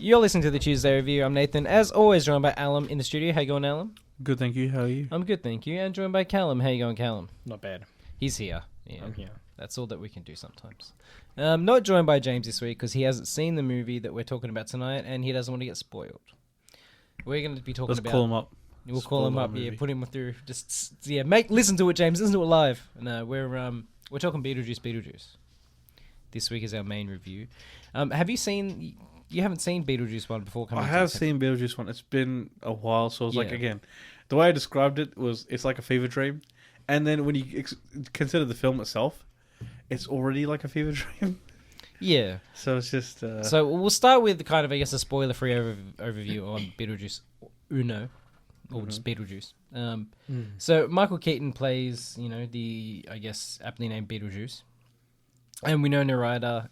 You're listening to the Tuesday Review. I'm Nathan, as always, joined by Alum in the studio. How you going, Alum? Good, thank you. How are you? I'm good, thank you. And joined by Callum. How you going, Callum? Not bad. He's here. Yeah, I'm here. That's all that we can do sometimes. Not joined by James this week because he hasn't seen the movie that we're talking about tonight, and he doesn't want to get spoiled. We're going to be talking about. Let's call him up. We'll call him up. Yeah, put him through. Listen to it, James. Listen to it live. No, we're talking Beetlejuice. This week is our main review. Have you seen? You haven't seen Beetlejuice 1 before coming. I have seen Beetlejuice 1. It's been a while, so it's like, again, the way I described it was it's like a fever dream, and then when you consider the film itself, it's already like a fever dream. Yeah. So it's just. So we'll start with kind of, I guess, a spoiler-free overview on Beetlejuice Uno, or just Beetlejuice. So Michael Keaton plays, the, I guess, aptly named Beetlejuice, and Winona Ryder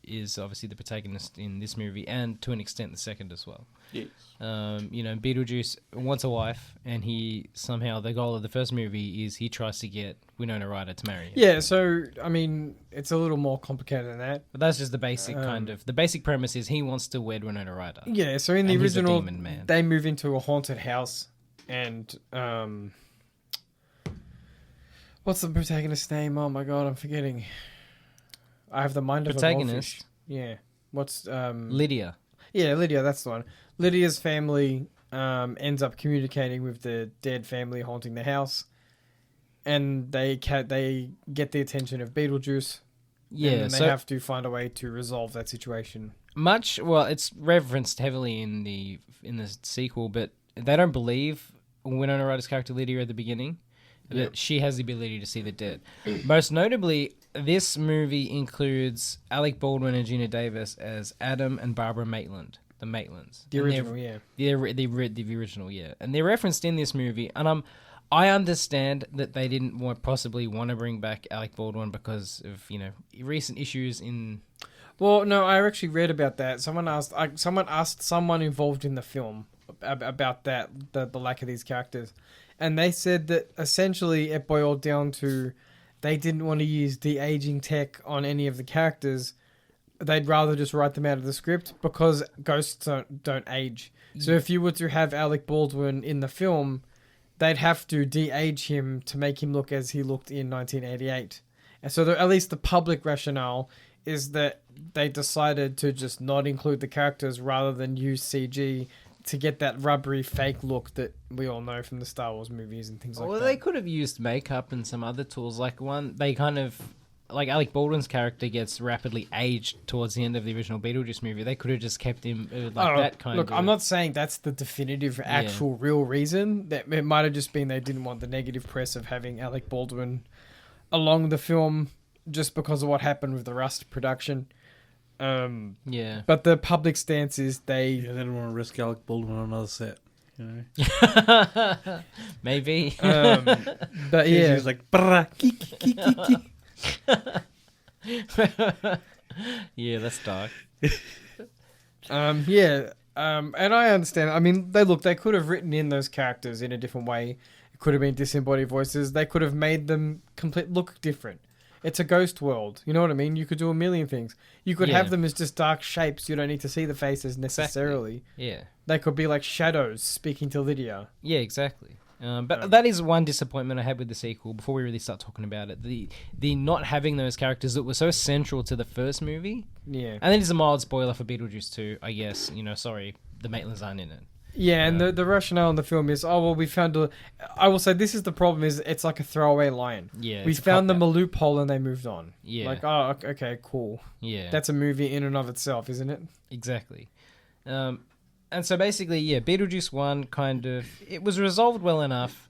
is obviously the protagonist in this movie, and to an extent the second as well. Yes. Beetlejuice wants a wife, and the goal of the first movie is he tries to get Winona Ryder to marry him. Yeah, so, I mean, it's a little more complicated than that. But that's just the basic the basic premise is he wants to wed Winona Ryder. Yeah, so in the original, demon man. They move into a haunted house, and, what's the protagonist's name? Oh my god, I'm forgetting. I have the mind of a goldfish. Yeah. What's, Lydia. Yeah, Lydia, that's the one. Lydia's family ends up communicating with the dead family haunting the house, and they get the attention of Beetlejuice. Yeah, and they have to find a way to resolve that situation. It's referenced heavily in the sequel, but they don't believe Winona Ryder's character Lydia at the beginning. That she has the ability to see the dead. Most notably, this movie includes Alec Baldwin and Gina Davis as Adam and Barbara Maitland, the Maitlands. The original, yeah. The original, yeah. And they're referenced in this movie, and I understand that they didn't possibly want to bring back Alec Baldwin because of, recent issues in... Well, no, I actually read about that. Someone asked someone involved in the film about that, the lack of these characters. And they said that essentially it boiled down to they didn't want to use de-aging tech on any of the characters. They'd rather just write them out of the script because ghosts don't age. So if you were to have Alec Baldwin in the film, they'd have to de-age him to make him look as he looked in 1988. And so at least the public rationale is that they decided to just not include the characters rather than use CG to get that rubbery fake look that we all know from the Star Wars movies and things like that. Well, they could have used makeup and some other tools. Like Alec Baldwin's character gets rapidly aged towards the end of the original Beetlejuice movie. They could have just kept him that kind of... Look, I'm not saying that's the definitive actual real reason. That it might have just been they didn't want the negative press of having Alec Baldwin along the film just because of what happened with the Rust production. But the public stance is they didn't want to risk Alec Baldwin on another set, Maybe. But yeah, he's like yeah, that's dark. And I understand. I mean, they could have written in those characters in a different way. It could have been disembodied voices. They could have made them look different. It's a ghost world. You know what I mean? You could do a million things. You could have them as just dark shapes. You don't need to see the faces necessarily. Exactly. Yeah. They could be like shadows speaking to Lydia. Yeah, exactly. But that is one disappointment I had with the sequel before we really start talking about it. The not having those characters that were so central to the first movie. Yeah. And then it's a mild spoiler for Beetlejuice 2, I guess. Sorry, the Maitlands aren't in it. Yeah, and the rationale in the film is, we found I will say this is the problem, is it's like a throwaway line. Yeah. We found them a loophole and they moved on. Yeah. Like, okay, cool. Yeah. That's a movie in and of itself, isn't it? Exactly. And so basically, Beetlejuice 1 it was resolved well enough,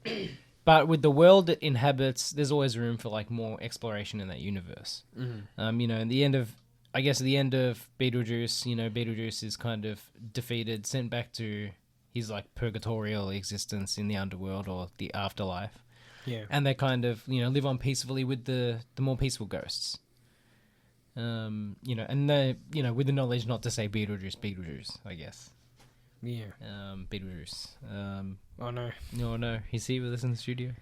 but with the world it inhabits, there's always room for more exploration in that universe. Mm-hmm. In the end of Beetlejuice, Beetlejuice is kind of defeated, sent back to his purgatorial existence in the underworld or the afterlife. Yeah. And they kind of, live on peacefully with the more peaceful ghosts. And they, with the knowledge not to say Beetlejuice, I guess. Yeah. Beetlejuice. Oh no. No, he's here with us in the studio.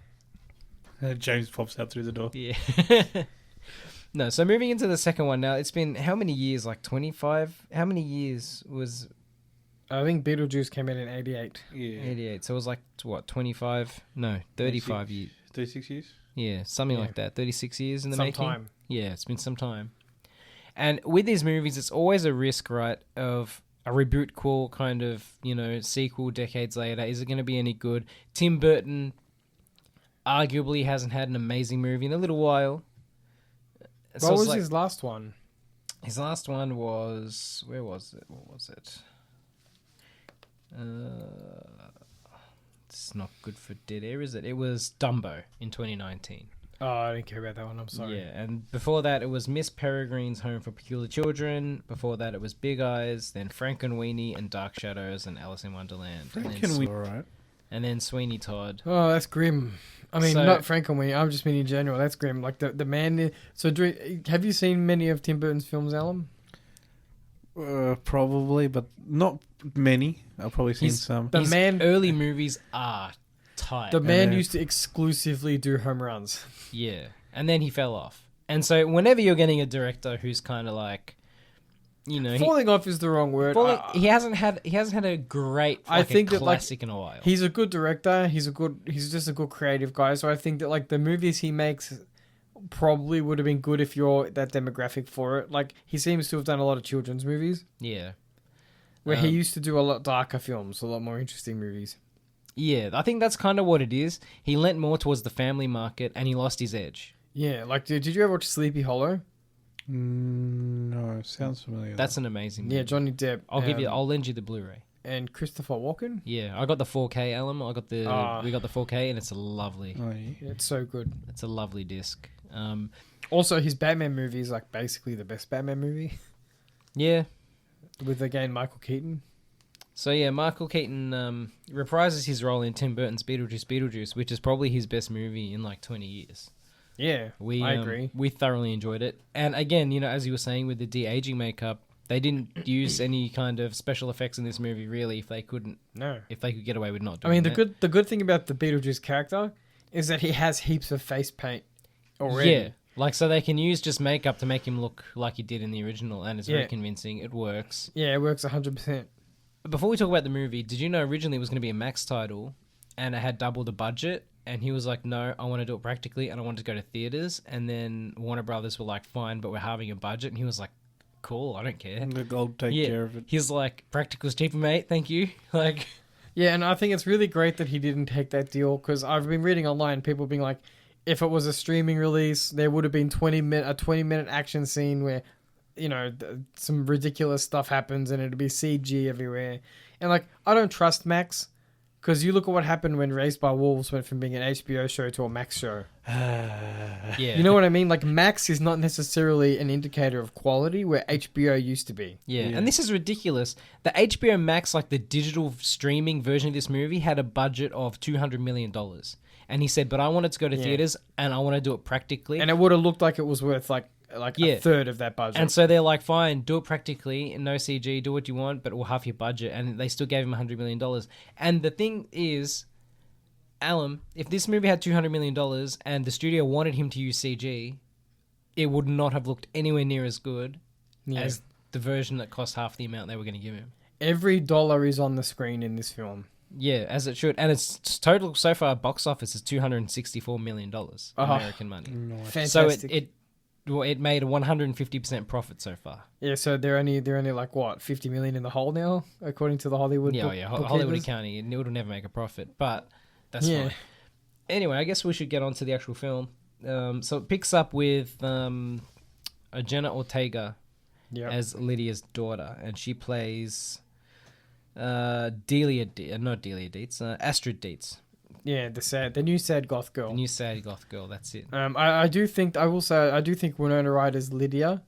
James pops out through the door. Yeah. No, so moving into the second one now, it's been how many years? Like 25? How many years was I think Beetlejuice came out in 88. Yeah. 88? So it was like, what, 25? No, 35 years. 36 years? Yeah, something like that. 36 years in the making? Time. Yeah, it's been some time. And with these movies, it's always a risk, right, of a reboot cool kind of, sequel decades later. Is it going to be any good? Tim Burton arguably hasn't had an amazing movie in a little while. What was his last one? His last one was... Where was it? What was it? It's not good for dead air, is it? It was Dumbo in 2019. Oh, I didn't care about that one. I'm sorry. Yeah, and before that, it was Miss Peregrine's Home for Peculiar Children. Before that, it was Big Eyes, then Frankenweenie and Dark Shadows and Alice in Wonderland. Frankenweenie, alright. And then Sweeney Todd. Oh, that's grim. I mean, So- not Frankenweenie. I'm just meaning in general. That's grim. Like the man. So, have you seen many of Tim Burton's films, Alan? Probably, but not many. I've probably seen some. The His man- early movies are tight. The man Yeah. used to exclusively do home runs. Yeah, and then he fell off. And so whenever you're getting a director who's kind of like, Falling off is the wrong word. he hasn't had a great I think a that, like, classic in a while. He's a good director. He's just a good creative guy. So I think that like the movies he makes probably would have been good if you're that demographic for it. Like he seems to have done a lot of children's movies Yeah. where he used to do a lot darker films, a lot more interesting movies. Yeah, I think that's kind of what it is. He lent more towards the family market and he lost his edge. Yeah, like did you ever watch Sleepy Hollow? No, sounds familiar. That's an amazing movie. Yeah, Johnny Depp. I'll lend you the Blu-ray. And Christopher Walken. Yeah, I got the 4K element. We got the 4K and it's lovely. Oh, yeah. Yeah, it's so good. It's a lovely disc. Also, his Batman movie is like basically the best Batman movie Yeah. with again Michael Keaton. So yeah, Michael Keaton reprises his role in Tim Burton's Beetlejuice, which is probably his best movie in like 20 years. Yeah, I agree. We thoroughly enjoyed it. And again, as you were saying with the de-aging makeup, they didn't use any kind of special effects in this movie really if they could get away with not doing the good thing about the Beetlejuice character is that he has heaps of face paint already. Yeah. Like, so they can use just makeup to make him look like he did in the original, and it's very convincing. It works. Yeah, it works 100%. Before we talk about the movie, did you know originally it was going to be a Max title, and it had double the budget? And he was like, no, I want to do it practically, and I want to go to theaters. And then Warner Brothers were like, fine, but we're having a budget. And he was like, cool, I don't care. I'll take care of it. He's like, practical's cheaper, mate. Thank you. Like, Yeah, and I think it's really great that he didn't take that deal because I've been reading online people being like, if it was a streaming release, there would have been a 20-minute action scene where, some ridiculous stuff happens and it'd be CG everywhere. And like, I don't trust Max because you look at what happened when Raised by Wolves went from being an HBO show to a Max show. yeah. You know what I mean? Like, Max is not necessarily an indicator of quality where HBO used to be. Yeah, and this is ridiculous. The HBO Max, like the digital streaming version of this movie, had a budget of $200 million. And he said, but I want it to go to theaters and I want to do it practically. And it would have looked like it was worth like a third of that budget. And so they're like, fine, do it practically, no CG, do what you want, but we'll half your budget. And they still gave him $100 million. And the thing is, Alan, if this movie had $200 million and the studio wanted him to use CG, it would not have looked anywhere near as good as the version that cost half the amount they were going to give him. Every dollar is on the screen in this film. Yeah, as it should. And its total so far box office is $264 million American money. Fantastic. So it made a 150% profit so far. Yeah, so they're only like what, 50 million in the hole now, according to the Hollywood. Hollywood accounting, it would never make a profit, but that's fine. Anyway, I guess we should get on to the actual film. So it picks up with Jenna Ortega as Lydia's daughter, and she plays Astrid Dietz. Yeah, the new sad goth girl. The new sad goth girl. That's it. I do think Winona Ryder's Lydia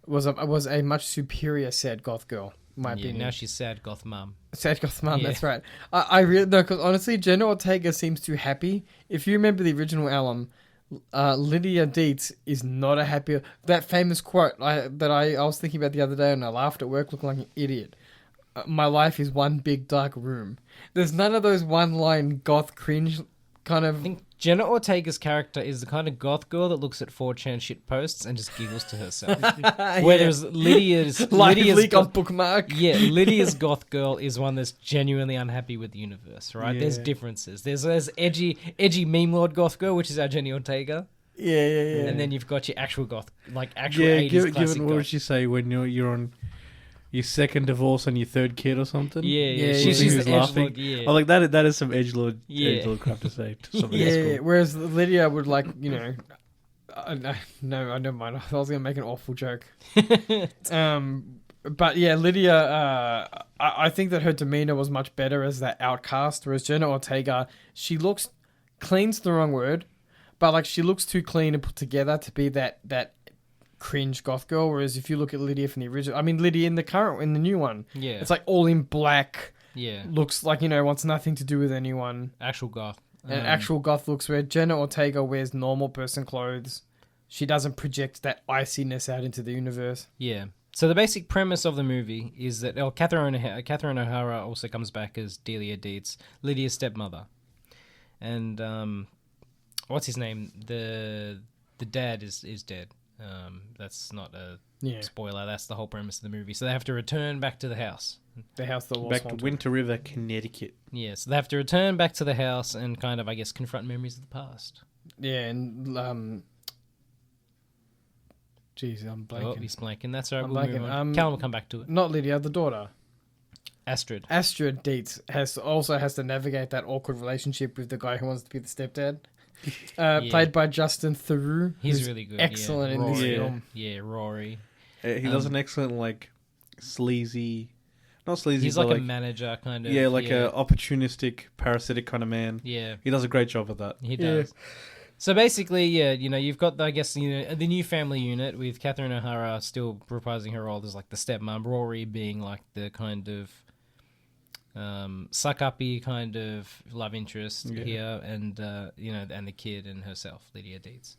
was a much superior sad goth girl. In my opinion. Now she's sad goth mum. Sad goth mum. That's right. I really no, because honestly, Jenna Ortega seems too happy. If you remember the original Alum, Lydia Dietz is not a happy. That famous quote that I was thinking about the other day, and I laughed at work, looking like an idiot. My life is one big dark room. There's none of those one-line goth cringe kind of Jenna Ortega's character is the kind of goth girl that looks at 4chan shit posts and just giggles to herself. Whereas Lydia's Leak on bookmark. Yeah, Lydia's goth girl is one that's genuinely unhappy with the universe, right? Yeah. There's differences. There's edgy meme lord goth girl, which is our Jenny Ortega. Yeah. And then you've got your actual goth, like actual Yeah, 80s classic given what goth. would you say when you're on your second divorce and your third kid or something? Yeah. She's She's who's the laughing. edgelord, yeah. Oh, like that is some edgelord crap to say to somebody. Yeah, That's cool. whereas Lydia would like, no, I don't mind. I was gonna make an awful joke. But yeah, Lydia, I think that her demeanor was much better as that outcast, whereas Jenna Ortega, she looks clean's the wrong word, but like she looks too clean and put together to be that cringe goth girl. Whereas if you look at Lydia from the original, I mean Lydia in the new one, Yeah. it's like all in black. Yeah. Looks like, wants nothing to do with anyone. Actual goth. And actual goth looks, where Jenna Ortega wears normal person clothes. She doesn't project that iciness out into the universe. Yeah. So the basic premise of the movie is that Catherine O'Hara also comes back as Delia Dietz, Lydia's stepmother. And what's his name? The dad is dead. That's not a spoiler. That's the whole premise of the movie. So they have to return back to the house. The house that was Back to haunted. Winter River, Connecticut. Yeah, so they have to return back to the house and kind of, I guess, confront memories of the past. Yeah, and jeez, I'm blanking. Oh, he's blanking. That's all right. I'm We'll move blanking. on. Callum will come back to it. Not Lydia, the daughter. Astrid. Astrid Dietz has to navigate that awkward relationship with the guy who wants to be the stepdad. Played by Justin Theroux. He's who's really good. excellent yeah. in this Rory. film. Yeah, Rory. He does an excellent, like, sleazy... Not sleazy, He's but like a manager, kind of. Yeah, like a opportunistic, parasitic kind of man. Yeah, He does a great job of that. he does. So basically, yeah, you've got, I guess, the new family unit with Catherine O'Hara still reprising her role as like the stepmom, Rory being like the kind of suck-uppy kind of love interest here, and and the kid and herself, Lydia Dietz,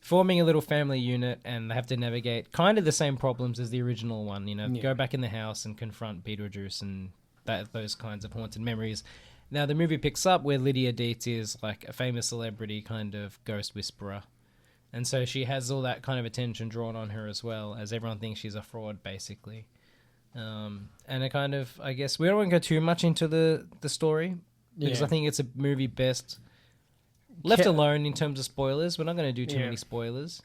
forming a little family unit, and they have to navigate kind of the same problems as the original one. Go back in the house and confront Beetlejuice and those kinds of haunted memories. Now, the movie picks up where Lydia Dietz is like a famous celebrity kind of ghost whisperer. And so she has all that kind of attention drawn on her as well, as everyone thinks she's a fraud, basically. And it kind of, I guess, we don't want to go too much into the story, because I think it's a movie best left alone in terms of spoilers. We're not going to do too many spoilers.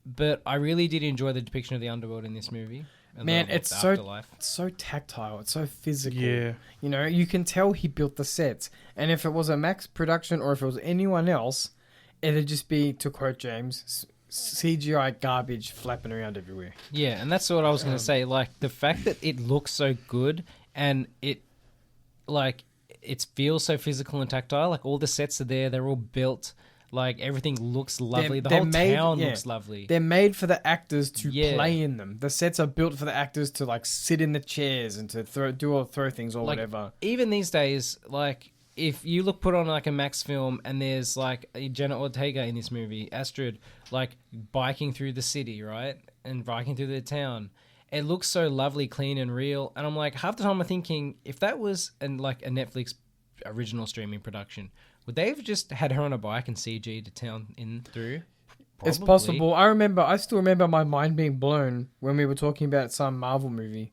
But I really did enjoy the depiction of the underworld in this movie. Man, it's so tactile. It's so physical. Yeah. You can tell he built the sets. And if it was a Max production or if it was anyone else, it'd just be, to quote James, CGI garbage flapping around everywhere. Yeah, and that's what I was going to say. Like, the fact that it looks so good and it feels so physical and tactile. Like, all the sets are there. They're all built. Like, everything looks lovely. The whole town looks lovely. They're made for the actors to play in them. The sets are built for the actors to, like, sit in the chairs and to throw things or whatever. Even these days, like, if you put on, like, a Max film and there's, like, Jenna Ortega in this movie, Astrid, like, biking through the city, right? And biking through the town. It looks so lovely, clean, and real. And I'm like, half the time I'm thinking, if that was a Netflix original streaming production, would they have just had her on a bike and CG to town in through? Probably. It's possible. I still remember my mind being blown when we were talking about some Marvel movie.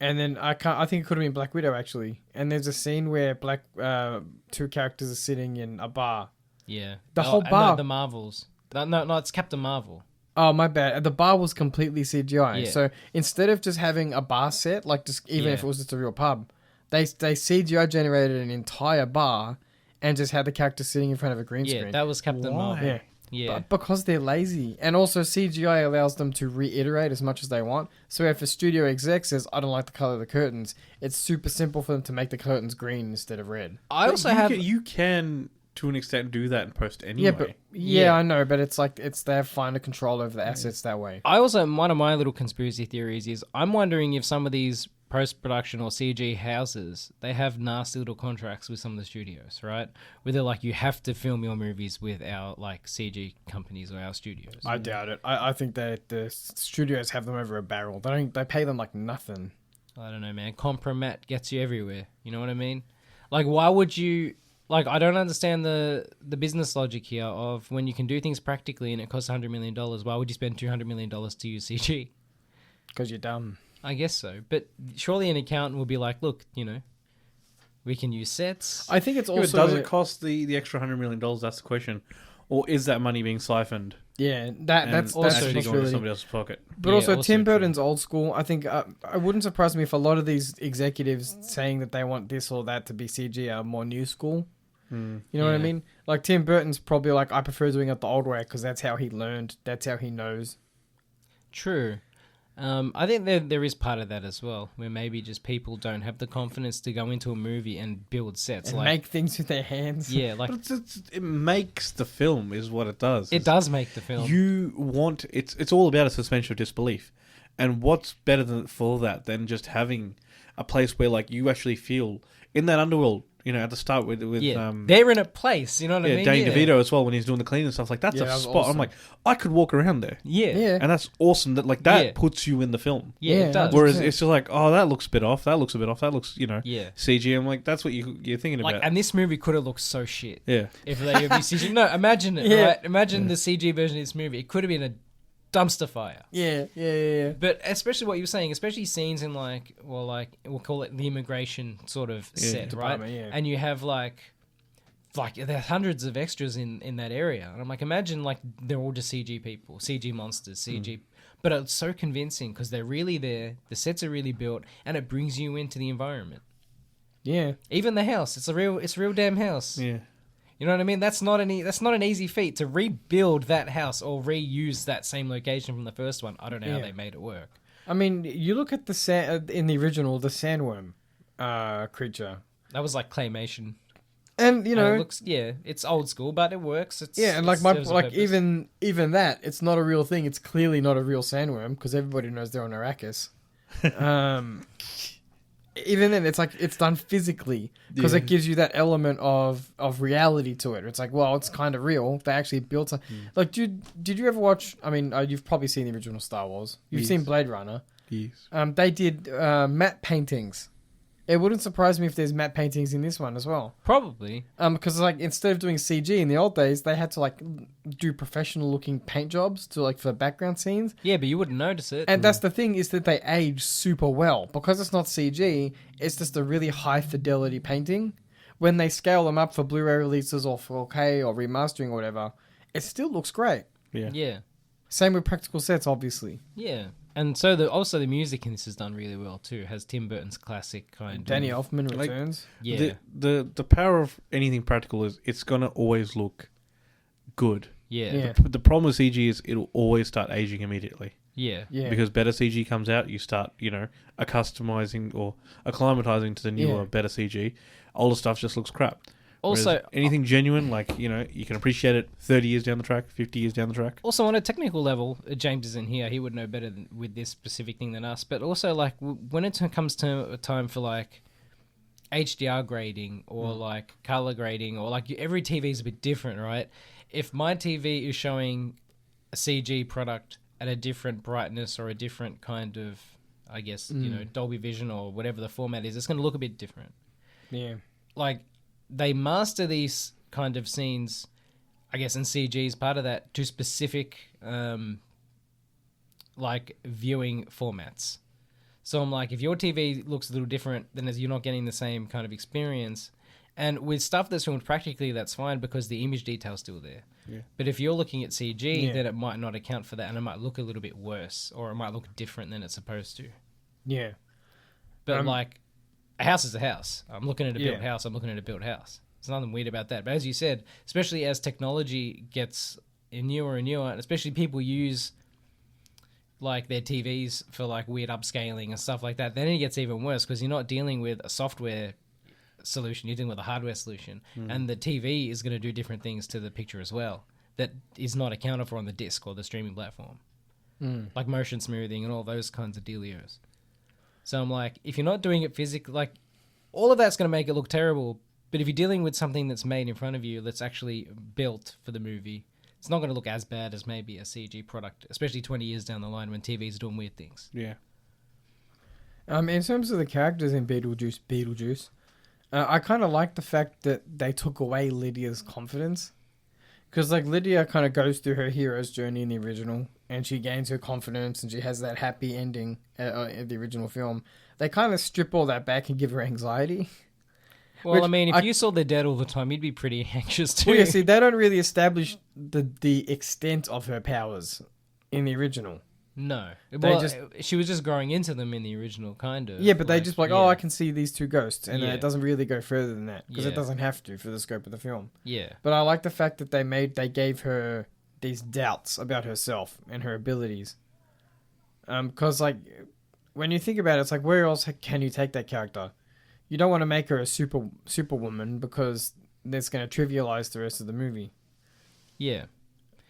And then I think it could have been Black Widow, actually. And there's a scene where two characters are sitting in a bar. Yeah. The whole bar. No, the Marvels. No, it's Captain Marvel. Oh, my bad. The bar was completely CGI. Yeah. So instead of just having a bar set, like just even if it was just a real pub, they CGI generated an entire bar and just had the character sitting in front of a green screen. Yeah, that was Captain Marvel. Yeah. But because they're lazy. And also CGI allows them to reiterate as much as they want. So if a studio exec says, I don't like the color of the curtains, it's super simple for them to make the curtains green instead of red. You can, to an extent, do that in post anyway. Yeah, I know, but it's like they have finer control over the assets that way. One of my little conspiracy theories is I'm wondering if some of these post-production or CG houses, they have nasty little contracts with some of the studios, right? Where they're like, you have to film your movies with our like CG companies or our studios. I doubt it. I think that the studios have them over a barrel. They pay them like nothing. I don't know, man. Compromat gets you everywhere. You know what I mean? Like, why would you like, I don't understand the business logic here of when you can do things practically and it costs $100 million, why would you spend $200 million to use CG? Because you're dumb. I guess so. But surely an accountant will be like, look, we can use sets. I think it's Yeah, but also... does it cost the extra $100 million? That's the question. Or is that money being siphoned? Yeah, that's also the actually going to possibility. somebody else's pocket. But Yeah, also, also Tim true. Burton's old school. I think it wouldn't surprise me if a lot of these executives saying that they want this or that to be CG are more new school. You know what I Yeah. mean? Like, Tim Burton's probably like, I prefer doing it the old way because that's how he learned. That's how he knows. True. I think there is part of that as well, where maybe just people don't have the confidence to go into a movie and build sets. And like, make things with their hands. yeah, like, But it makes the film, is what it does. it does make the film. You want... It's all about a suspension of disbelief. And what's better for that than just having a place where, like, you actually feel... In that underworld, at the start with they're in a place, you know what I mean? Danny DeVito as well, when he's doing the cleaning and stuff, like, that's Yeah, a that was spot. awesome. I'm like, I could walk around there. Yeah. Yeah. And that's awesome. That Yeah. puts you in the film. Yeah, Yeah, it does. Whereas 100%. it's just like, oh, that looks a bit off. That looks a bit off. That looks, Yeah. CG. I'm like, that's what you're thinking Like, about. and this movie could have looked so shit Yeah. if they would be CG. No, imagine it, Yeah. right? Imagine the CG version of this movie. It could have been a dumpster fire. Yeah. But especially what you were saying, especially scenes in we'll call it the immigration sort of set, right? Department, yeah. And you have like there's hundreds of extras in that area, and I'm like, imagine like they're all just CG people, CG monsters, CG. But it's so convincing because they're really there. The sets are really built, and it brings you into the environment. Yeah. Even the house, it's a real damn house. Yeah. You know what I mean? That's not an easy feat to rebuild that house or reuse that same location from the first one. I don't know how Yeah. they made it work. I mean, you look at in the original, the sandworm creature. That was like claymation. And, And it looks, it's old school, but it works. It's, yeah, and it serves a purpose. even that, it's not a real thing. It's clearly not a real sandworm because everybody knows they're on Arrakis. Even then, it's like it's done physically because it gives you that element of reality to it. It's like, well, it's kind of real. They actually built a like. Did you ever watch? I mean, you've probably seen the original Star Wars. You've Yes. seen Blade Runner. Yes. They did matte paintings. It wouldn't surprise me if there's matte paintings in this one as well. Probably. Because like instead of doing CG in the old days, they had to like do professional looking paint jobs to like for background scenes. Yeah, but you wouldn't notice it. And that's the thing is that they age super well because it's not CG. It's just a really high fidelity painting. When they scale them up for Blu-ray releases or 4K or remastering or whatever, it still looks great. Yeah. Yeah. Same with practical sets, obviously. Yeah. And so the music in this is done really well too. It has Tim Burton's classic kind Danny of... Elfman Like- returns. Yeah. The power of anything practical is it's gonna always look good. Yeah. Yeah. The problem with CG is it'll always start aging immediately. Yeah. Yeah. Because better CG comes out, you start, acclimatizing or acclimatizing to the newer, Yeah. better CG. Older stuff just looks crap. Also, Whereas anything genuine, like, you can appreciate it 30 years down the track, 50 years down the track. Also, on a technical level, James isn't here. He would know better with this specific thing than us. But also, like, when it comes to a time for, like, HDR grading or, like, color grading or, like, every TV is a bit different, right? If my TV is showing a CG product at a different brightness or a different kind of, I guess, Dolby Vision or whatever the format is, it's going to look a bit different. Yeah. Like, they master these kind of scenes, I guess, and CG is part of that, to specific, like, viewing formats. So I'm like, if your TV looks a little different, then you're not getting the same kind of experience. And with stuff that's filmed practically, that's fine because the image detail's still there. Yeah. But if you're looking at CG, Yeah. then it might not account for that, and it might look a little bit worse, or it might look different than it's supposed to. Yeah. But like, a house is a house. I'm looking at a built Yeah. house. I'm looking at a built house. There's nothing weird about that. But as you said, especially as technology gets newer and newer, and especially people use like their TVs for like weird upscaling and stuff like that, then it gets even worse because you're not dealing with a software solution. You're dealing with a hardware solution, and the TV is going to do different things to the picture as well that is not accounted for on the disc or the streaming platform, like motion smoothing and all those kinds of dealios. So I'm like, if you're not doing it physically, like, all of that's going to make it look terrible. But if you're dealing with something that's made in front of you that's actually built for the movie, it's not going to look as bad as maybe a CG product, especially 20 years down the line when TV's doing weird things. Yeah. In terms of the characters in Beetlejuice, I kind of like the fact that they took away Lydia's confidence. Because, like, Lydia kind of goes through her hero's journey in the original, and she gains her confidence, and she has that happy ending in the original film. They kind of strip all that back and give her anxiety. Well, Which I mean, if you saw they're dead all the time, you'd be pretty anxious too. Well, yeah, see, they don't really establish the extent of her powers in the original. No. They Well, just- she was just growing into them in the original, kind of. Yeah, but they just like, oh, yeah. I can see these two ghosts, and then Yeah. it doesn't really go further than that because Yeah. it doesn't have to for the scope of the film. Yeah. But I like the fact that they gave her these doubts about herself and her abilities. Because like when you think about it, it's like where else can you take that character? You don't want to make her a superwoman because that's going to trivialize the rest of the movie. Yeah.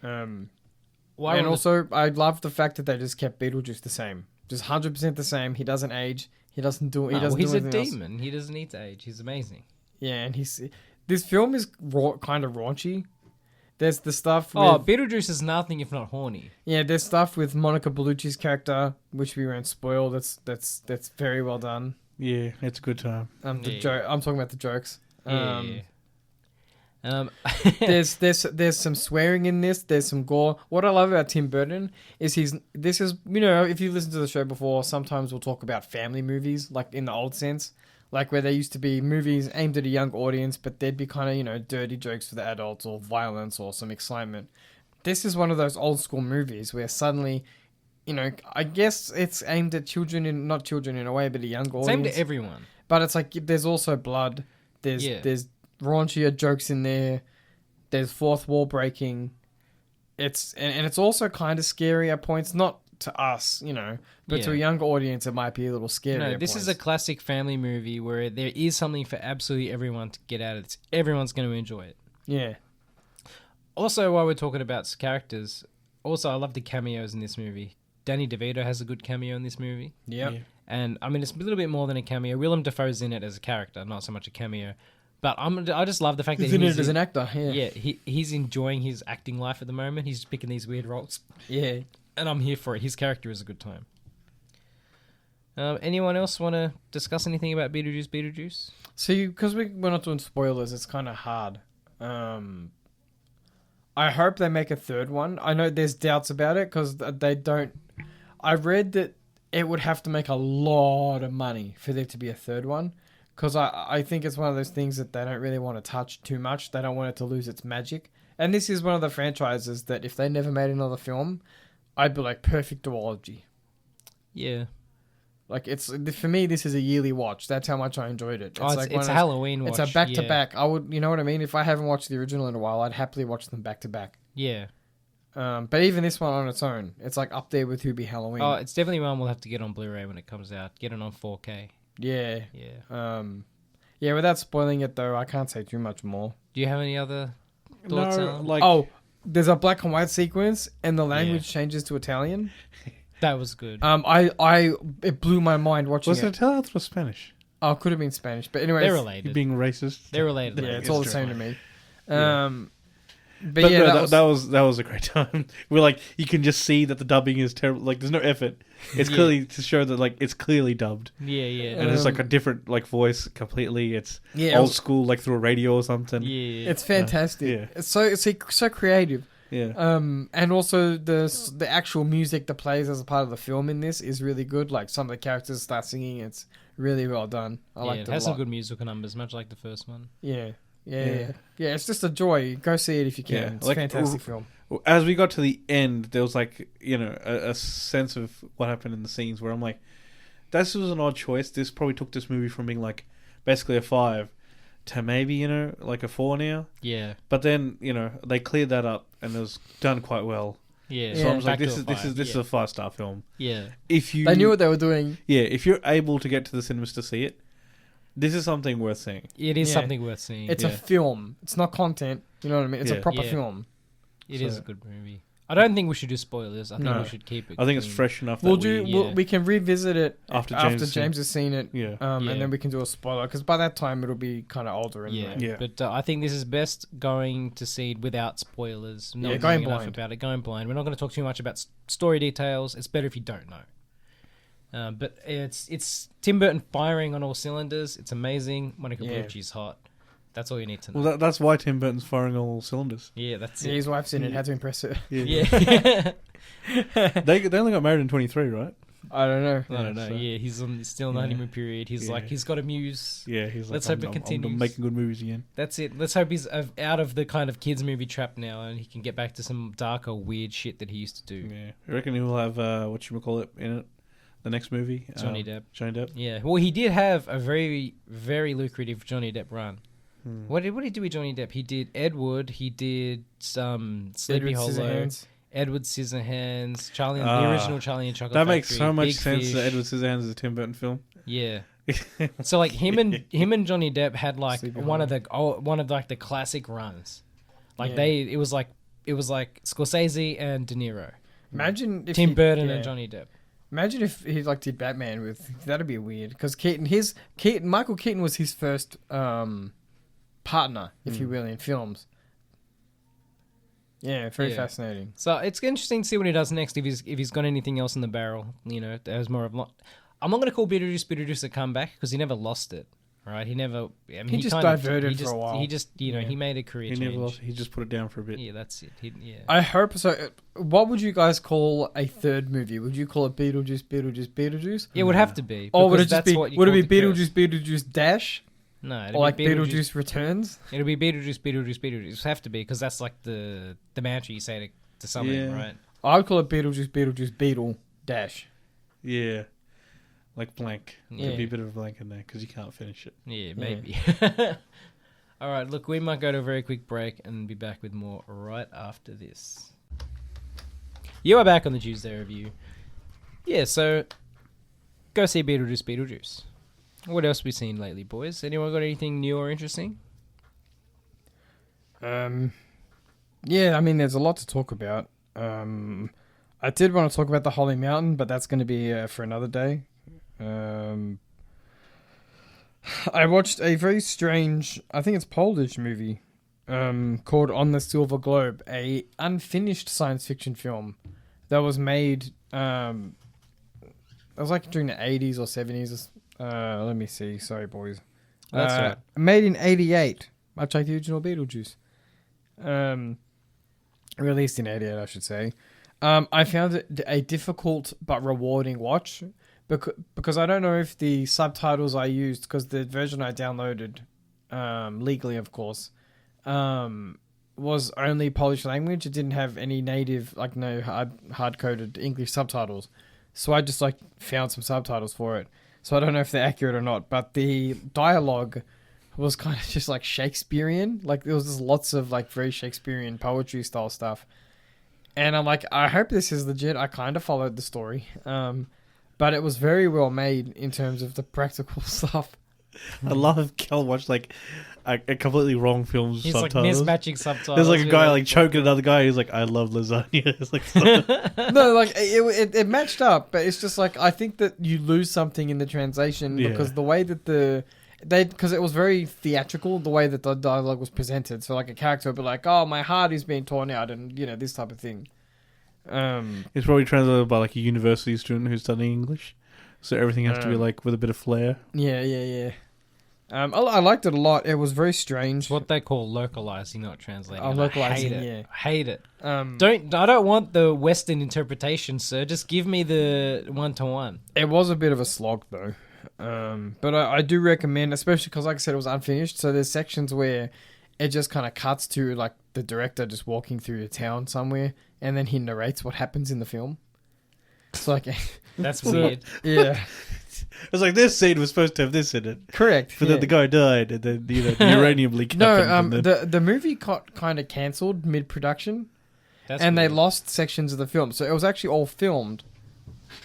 And also, I love the fact that they just kept Beetlejuice the same, just 100% the same. He doesn't age. He doesn't do. He doesn't. He's do a anything else. demon. He doesn't need to age. He's amazing. Yeah, and this film is kind of raunchy. There's the stuff. With, Beetlejuice is nothing if not horny. yeah, there's stuff with Monica Bellucci's character, which we won't spoil. That's very well done. Yeah, it's a good time. I'm talking about the jokes. Yeah. There's some swearing in this. There's some gore. What I love about Tim Burton is this is if you listen to the show before, sometimes we'll talk about family movies like in the old sense, like where there used to be movies aimed at a young audience, but there'd be kind of dirty jokes for the adults or violence or some excitement. This is one of those old school movies where suddenly, I guess it's aimed at children not children in a way, but a young audience. It's aimed at everyone. But it's like there's also blood. There's raunchier jokes in there. There's fourth wall breaking. It's also kind of scary at points, not to us, but to a younger audience it might be a little scary. No, this is a classic family movie where there is something for absolutely everyone to get out of it. Everyone's going to enjoy it. Yeah. Also, while we're talking about characters, I love the cameos in this movie. Danny DeVito has a good cameo in this movie. Yep. Yeah. And I mean, it's a little bit more than a cameo. Willem Dafoe's in it as a character, not so much a cameo. But I just love the fact He's that in it as an actor. Yeah. He's enjoying his acting life at the moment. He's picking these weird roles, Yeah. and I'm here for it. His character is a good time. Anyone else want to discuss anything about Beetlejuice? See, because we're not doing spoilers, it's kind of hard. I hope they make a third one. I know there's doubts about it because they don't. I read that it would have to make a lot of money for there to be a third one. Because I think it's one of those things that they don't really want to touch too much. They don't want it to lose its magic. And this is one of the franchises that if they never made another film, I'd be like, perfect duology. Yeah. Like, for me, this is a yearly watch. That's how much I enjoyed it. It's a Halloween watch. It's a back-to-back. I would, you know what I mean? If I haven't watched the original in a while, I'd happily watch them back-to-back. Yeah. But even this one on its own, it's like up there with Who Be Halloween. Oh, it's definitely one we'll have to get on Blu-ray when it comes out. Get it on 4K. Yeah. Yeah. Yeah, without spoiling it, though, I can't say too much more. Do you have any other thoughts? Alan? There's a black and white sequence, and the language changes to Italian. That was good. It blew my mind watching Was it Italian or Spanish? Oh, it could have been Spanish, but anyway, They're You related. being racist? They're related. Yeah, it's It's all the true. same to me. Yeah. But yeah, no, that was a great time. We're like, you can just see that the dubbing is terrible. Like, there's no effort. It's clearly to show that like it's clearly dubbed, Yeah, yeah. and it's like a different like voice completely. It's Yeah, old school, like through a radio or something. Yeah. it's fantastic. Yeah. It's so creative. Yeah. And also the actual music that plays as a part of the film in this is really good. Like some of the characters start singing. It's really well done. I like it it has a some lot. good musical numbers, much like the first one. Yeah. Yeah. It's just a joy. Go see it if you can. Yeah, It's like, a fantastic film. As we got to the end, there was like a sense of what happened in the scenes where I'm like, this was an odd choice. This probably took this movie from being like basically a 5 to maybe like a 4 now. Yeah. But then they cleared that up and it was done quite well. Yeah. So I was like, Back this to is a a 5-star film. Yeah. If you They knew what they were doing. Yeah, if you're able to get to the cinemas to see it, this is something worth seeing. It is Yeah. something worth seeing. It's a film. It's not content. You know what I mean? It's a Yeah. proper Yeah. film. It is a good movie. I don't think we should do spoilers. I think No. we should keep it. I think it's clean. fresh enough. We'll that do. yeah. We can revisit it After after James has James has seen it. Yeah. Yeah. And then we can do a spoiler because by that time it'll be kind of older anyway. Yeah. Yeah. But I think this is best going to see it without spoilers. Not going knowing enough blind. about it. Going blind. We're not going to talk too much about story details. It's better if you don't know. But it's Tim Burton firing on all cylinders. It's amazing. Monica Bellucci's hot. That's all you need to know. Well, that's why Tim Burton's firing on all cylinders. Yeah, that's Yeah, it. his wife's in it. Had to impress her. Yeah. They only got married in 23, right? I don't know. I don't know. So- Yeah, he's still in the honeymoon period. He's Yeah. like, he's got a muse. Yeah, he's like, Let's hope it I'm continues. making good movies again. That's it. Let's hope he's out of the kind of kids movie trap now, and he can get back to some darker, weird shit that he used to do. Yeah, I reckon he'll have whatchamacallit in it. The next movie, Johnny Depp. Johnny Depp. Yeah. Well, he did have a very, very lucrative Johnny Depp run. Hmm. What did he do with Johnny Depp? He did Ed Wood. He did Sleepy Hollow. Scissorhands. Edward Scissorhands, the original Charlie and Chocolate That Factory, makes so much Big sense Fish. that Edward Scissorhands is a Tim Burton film. Yeah. So like him and Johnny Depp had like Sleepy one of like the classic runs. Like Yeah. it was like Scorsese and De Niro, Imagine if Tim Burton yeah. and Johnny Depp. Imagine if he like did Batman with. That'd be weird because Michael Keaton was his first partner, if you will, in films. Yeah, very fascinating. So it's interesting to see what he does next. If he's got anything else in the barrel, there's more of. I'm not going to call Beetlejuice a comeback because he never lost it. Right? He never. I mean, He just kinda- diverted he for just, a while. He just he made a career He change. never lost. He just put it down for a bit. Yeah, that's it. Yeah. I hope so. What would you guys call a third movie? Would you call it Beetlejuice? It would have to be. Or would it because just that's be? what you Would it call be the curse. Beetlejuice Dash? No, it'd Or like be Beetlejuice Returns? It'll be Beetlejuice. It'll have to be because that's like the mantra you say to something, Yeah. right? I would call it Beetlejuice Beetle Dash. Yeah, like blank. Yeah. There'd be a bit of a blank in there because you can't finish it. Yeah, maybe. All right, look, we might go to a very quick break and be back with more right after this. You are back on the Tuesday review. Yeah, so go see Beetlejuice. What else have we seen lately, boys? Anyone got anything new or interesting? Yeah, I mean, there's a lot to talk about. I did want to talk about the Holy Mountain, but that's going to be for another day. I watched a very strange, I think it's Polish movie, called On the Silver Globe, a unfinished science fiction film that was made, it was like during the 80s or 70s. Let me see. Sorry, boys. That's right. Made in 88, much like the original Beetlejuice. Released in 88, I should say. I found it a difficult but rewarding watch because I don't know if the subtitles I used, because the version I downloaded, legally of course, was only Polish language. It didn't have any native, like no hard-coded English subtitles. So I just like found some subtitles for it. So I don't know if they're accurate or not, but the dialogue was kind of just like Shakespearean. Like there was just lots of like very Shakespearean poetry style stuff. And I'm like, I hope this is legit. I kind of followed the story. But it was very well made in terms of the practical stuff. I love Cal watch like a completely wrong film's He's like subtitles. mismatching subtitles. There's like a guy yeah. like choking another guy. He's like, "I love lasagna." It's like, No, like it matched up, but it's just like I think that you lose something in the translation because the way that because it was very theatrical the way that the dialogue was presented. So like a character would be like, "Oh, my heart is being torn out," and this type of thing. it's probably translated by like a university student who's studying English, so everything has to be like with a bit of flair. Yeah. I liked it a lot. It was very strange. It's what they call localizing, not translating. Oh, and localizing, I hate it. yeah. Hate it. I I don't want the Western interpretation, sir. Just give me the 1-to-1. It was a bit of a slog though. But I do recommend, especially because like I said, it was unfinished. So there's sections where it just kind of cuts to like the director just walking through a town somewhere, and then he narrates what happens in the film. It's like That's weird. Yeah, It's like this scene was supposed to have this in it, correct. but then the guy died, and then the uranium leak happened. No, and then... the movie got kind of cancelled mid production, That's and they weird. lost sections of the film. So it was actually all filmed,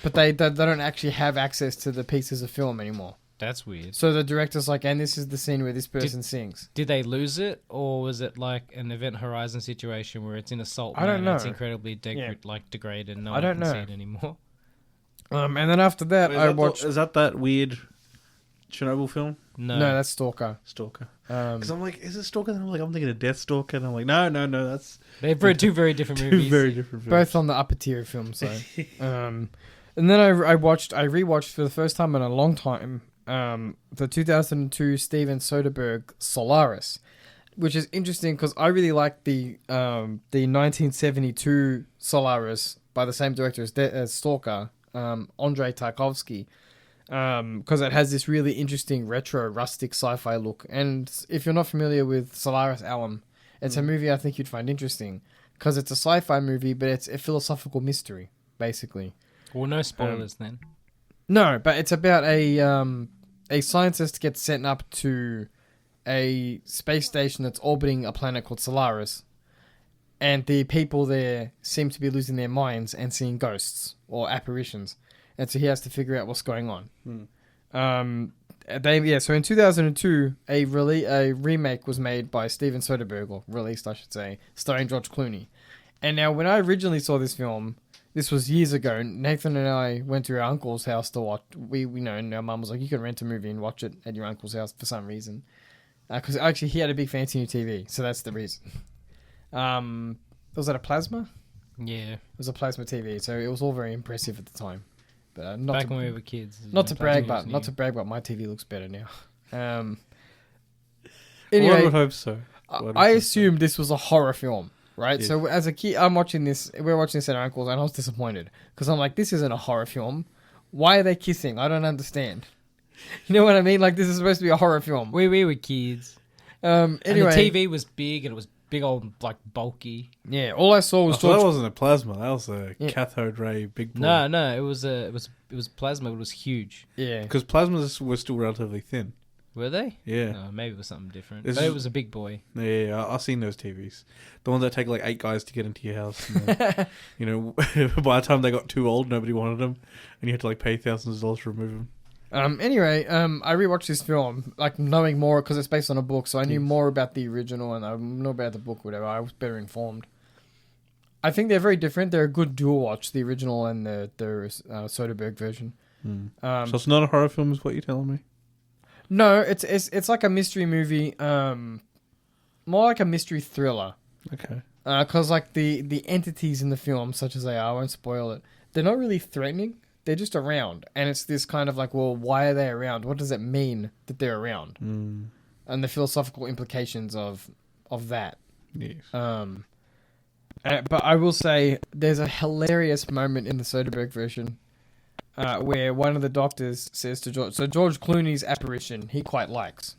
but they don't actually have access to the pieces of film anymore. That's weird. So the director's like, and this is the scene where this person sings. Did they lose it, or was it like an Event Horizon situation where it's in a salt I don't mine and it's know. incredibly degraded and no I one don't can see know. it anymore? And then after that, I watched. Is that weird Chernobyl film? No. No, that's Stalker. Stalker. Um, Because I'm like, is it Stalker? And I'm thinking of Death Stalker, and I'm like, no, that's They're two very different two movies. very different films. both on the upper tier of films, so. And then I rewatched for the first time in a long time the 2002 Steven Soderbergh Solaris, which is interesting because I really like the 1972 Solaris by the same director as Stalker, Andrei Tarkovsky, because it has this really interesting retro rustic sci-fi look. And if you're not familiar with Solaris Alum, it's a movie I think you'd find interesting because it's a sci-fi movie, but it's a philosophical mystery basically. Well, no spoilers then. No, but it's about a scientist gets sent up to a space station that's orbiting a planet called Solaris, and the people there seem to be losing their minds and seeing ghosts or apparitions, and so he has to figure out what's going on. So in 2002, a remake was made by Steven Soderbergh, or released, I should say, starring George Clooney. And now, when I originally saw this film, this was years ago. Nathan and I went to our uncle's house to watch. And our mum was like, "You can rent a movie and watch it at your uncle's house for some reason." Because actually, he had a big fancy new TV, so that's the reason. Was that a plasma? Yeah. It was a plasma TV, so it was all very impressive at the time. But Back when we were kids. Not to brag, but my TV looks better now. Anyway, Anyway, I would hope so. I assumed this was a horror film, right? Yes. So as a kid, we're watching this at our uncle's, and I was disappointed because I'm like, this isn't a horror film. Why are they kissing? I don't understand. You know what I mean? Like, this is supposed to be a horror film. We were kids. Anyway, And the TV was big and it was big old, like, bulky. yeah, all I saw was That wasn't a plasma. That was a cathode ray big boy. No, it was plasma. It was huge. Yeah. Because plasmas were still relatively thin. Were they? Yeah. No, maybe it was something different. This But is- it was a big boy. Yeah, I've seen those TVs. The ones that take like 8 guys to get into your house. And then, by the time they got too old, nobody wanted them. And you had to like pay thousands of dollars to remove them. Anyway, I rewatched this film, like, knowing more, because it's based on a book, so I knew more about the original, and I know about the book, whatever. I was better informed. I think they're very different. They're a good dual watch, the original and the Soderbergh version. So it's not a horror film, is what you're telling me? No, it's like a mystery movie, more like a mystery thriller. Okay. Because, like, the entities in the film, such as they are, I won't spoil it, they're not really threatening. They're just around. And it's this kind of like, well, why are they around? What does it mean that they're around? And the philosophical implications of that. Yes. But I will say, there's a hilarious moment in the Soderbergh version where one of the doctors says to George... So George Clooney's apparition, he quite likes.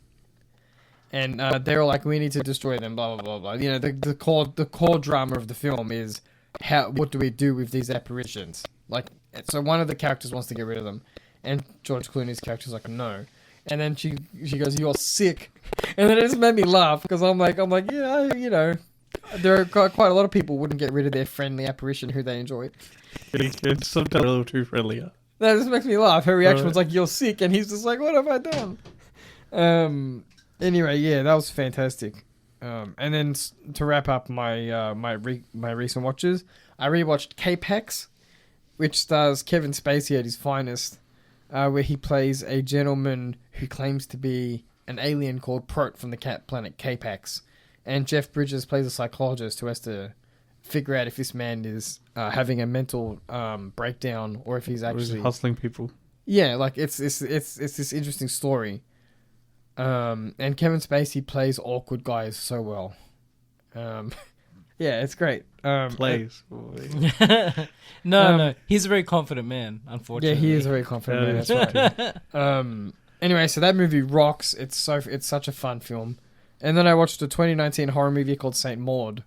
And they're all like, we need to destroy them, blah, blah, blah, blah. You know, the core drama of the film is, what do we do with these apparitions? Like... So one of the characters wants to get rid of them, and George Clooney's character's like, no. And then she goes, "You're sick," and then it just made me laugh because I'm like, yeah, there are quite a lot of people wouldn't get rid of their friendly apparition who they enjoy. It's sometimes a little too friendly. That just makes me laugh. Her reaction was like, "You're sick," and he's just like, "What have I done?" Anyway, yeah, that was fantastic. And then to wrap up my recent watches, I rewatched K-Pax, which stars Kevin Spacey at his finest, where he plays a gentleman who claims to be an alien called Prot from the cat planet K-Pax. And Jeff Bridges plays a psychologist who has to figure out if this man is having a mental breakdown or if he's actually... hustling people. Yeah, like, it's this interesting story. And Kevin Spacey plays awkward guys so well. Yeah, it's great. Plays. No. He's a very confident man, unfortunately. Yeah, he is a very confident man. That's right. Anyway, so that movie rocks. It's such a fun film. And then I watched a 2019 horror movie called Saint Maud,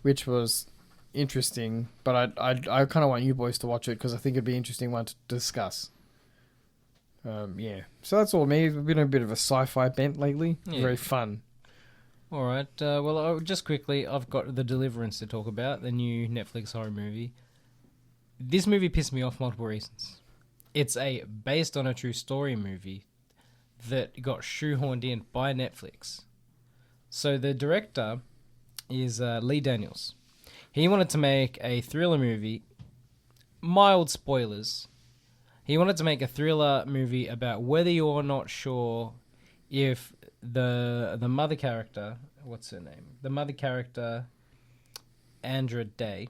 which was interesting. But I kind of want you boys to watch it because I think it'd be an interesting one to discuss. Yeah. So that's all me. It's been a bit of a sci-fi bent lately. Yeah. Very fun. All right. Well, just quickly, I've got The Deliverance to talk about, the new Netflix horror movie. This movie pissed me off for multiple reasons. It's a based on a true story movie that got shoehorned in by Netflix. So the director is Lee Daniels. He wanted to make a thriller movie. Mild spoilers. He wanted to make a thriller movie about whether you're not sure if the mother character, what's her name? The mother character, Andra Day,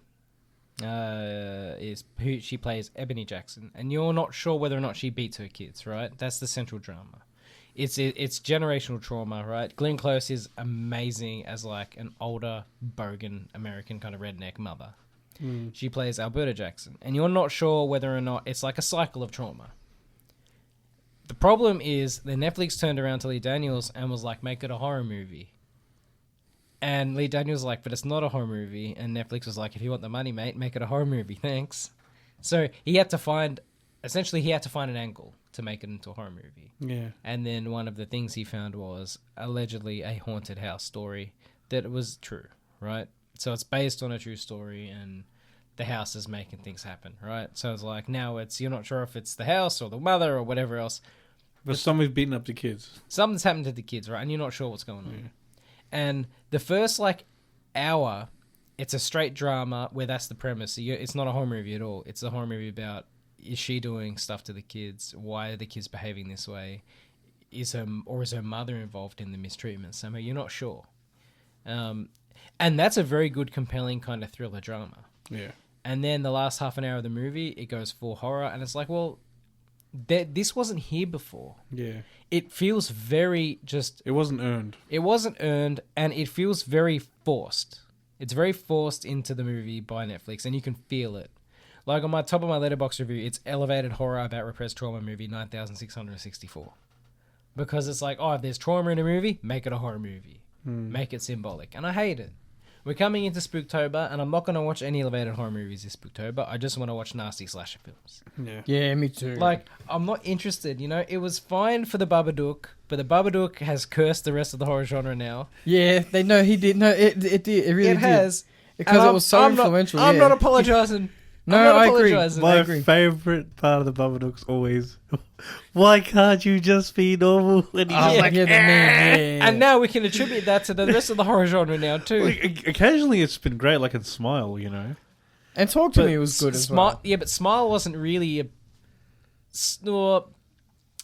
is who she plays, Ebony Jackson, and you're not sure whether or not she beats her kids, right? That's the central drama. It's generational trauma, right? Glenn Close is amazing as like an older bogan American kind of redneck mother. She plays Alberta Jackson, and you're not sure whether or not it's like a cycle of trauma. The problem is that Netflix turned around to Lee Daniels and was like, make it a horror movie. And Lee Daniels was like, but it's not a horror movie. And Netflix was like, if you want the money, mate, make it a horror movie. Thanks. So he had to find an angle to make it into a horror movie. Yeah. And then one of the things he found was allegedly a haunted house story that was true, right? So it's based on a true story and the house is making things happen, right? So it's like, now you're not sure if it's the house or the mother or whatever else. But somebody's beating up the kids. Something's happened to the kids, right? And you're not sure what's going on. Yeah. And the first hour, it's a straight drama where that's the premise. It's not a horror movie at all. It's a horror movie about, is she doing stuff to the kids? Why are the kids behaving this way? Is her mother involved in the mistreatment somehow? You're not sure. And that's a very good, compelling kind of thriller drama. Yeah. And then the last half an hour of the movie, it goes full horror, and it's like, well, this wasn't here before. Yeah. It feels very just... It wasn't earned. It wasn't earned, and it feels very forced. It's very forced into the movie by Netflix, and you can feel it. Like on my top of my Letterboxd review, it's elevated horror about repressed trauma movie 9,664. Because it's like, oh, if there's trauma in a movie, make it a horror movie. Make it symbolic. And I hate it. We're coming into Spooktober, and I'm not going to watch any elevated horror movies this Spooktober. I just want to watch nasty slasher films. Yeah. Yeah, me too. Like, I'm not interested, you know? It was fine for the Babadook, but the Babadook has cursed the rest of the horror genre now. Yeah, they know he did. No, it did. It really did. It has. Because it was so influential. I'm not apologizing. No, I agree. My favorite part of the Babadook's always, why can't you just be normal? And he's like, yeah, the man, yeah. And now we can attribute that to the rest of the horror genre now too. Like, occasionally it's been great, like in Smile, you know. And Talk to Me was good as well. Yeah, but Smile wasn't really a...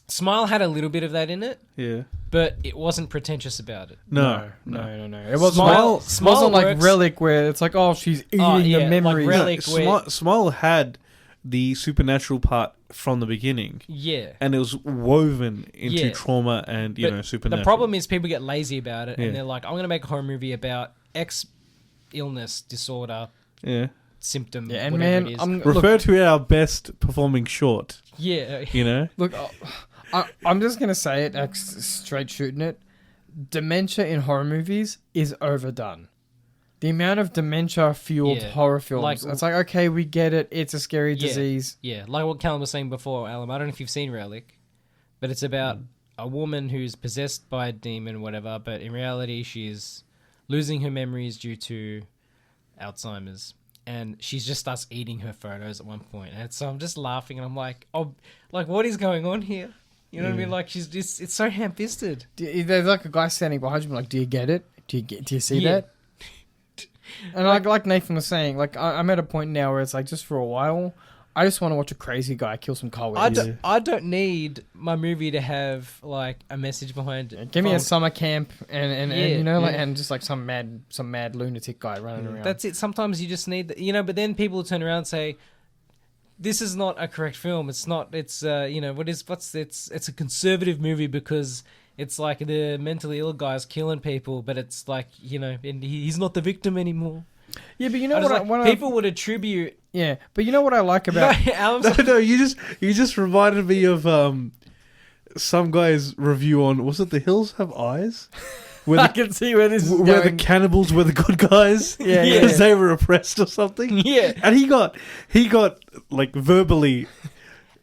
Smile had a little bit of that in it. Yeah. But it wasn't pretentious about it. No. It wasn't Smile wasn't like works. Relic where it's like, oh, she's eating the memories. Like Relic Smile had the supernatural part from the beginning. Yeah. And it was woven into trauma and, you know, supernatural. The problem is people get lazy about it, Yeah. and they're like, I'm going to make a horror movie about X illness, disorder, symptom, Yeah, and whatever man, it is. Refer to our best performing short. Yeah. You know? Look, I'm just going to say it, straight shooting it. Dementia in horror movies is overdone. The amount of dementia-fueled horror films. It's like, okay, we get it. It's a scary disease. Yeah, like what Callum was saying before, Alan. I don't know if you've seen Relic, but it's about a woman who's possessed by a demon, whatever, but in reality she's losing her memories due to Alzheimer's. And she just starts eating her photos at one point. And so I'm just laughing, and I'm like, oh, like, what is going on here? You know what I mean? Like, she's just, it's so ham-fisted. There's like a guy standing behind you, like, do you get it? Do you see that? And like Nathan was saying, like, I'm at a point now where it's like, just for a while, I just want to watch a crazy guy kill some cowards. I don't need my movie to have like a message behind it. Give me a summer camp and you know, like, and just like some mad lunatic guy running around. That's it. Sometimes you just need, you know. But then people turn around and say, "This is not a correct film. It's not. It's you know, it's a conservative movie because." It's like the mentally ill guy's killing people, but it's like, you know, and he's not the victim anymore. Yeah, but you know what? People would attribute. Yeah, but you know what I like about. No, you just reminded me of some guy's review on, was it The Hills Have Eyes? I can see where this is going. Where the cannibals were the good guys, because they were oppressed or something. Yeah, and he got like verbally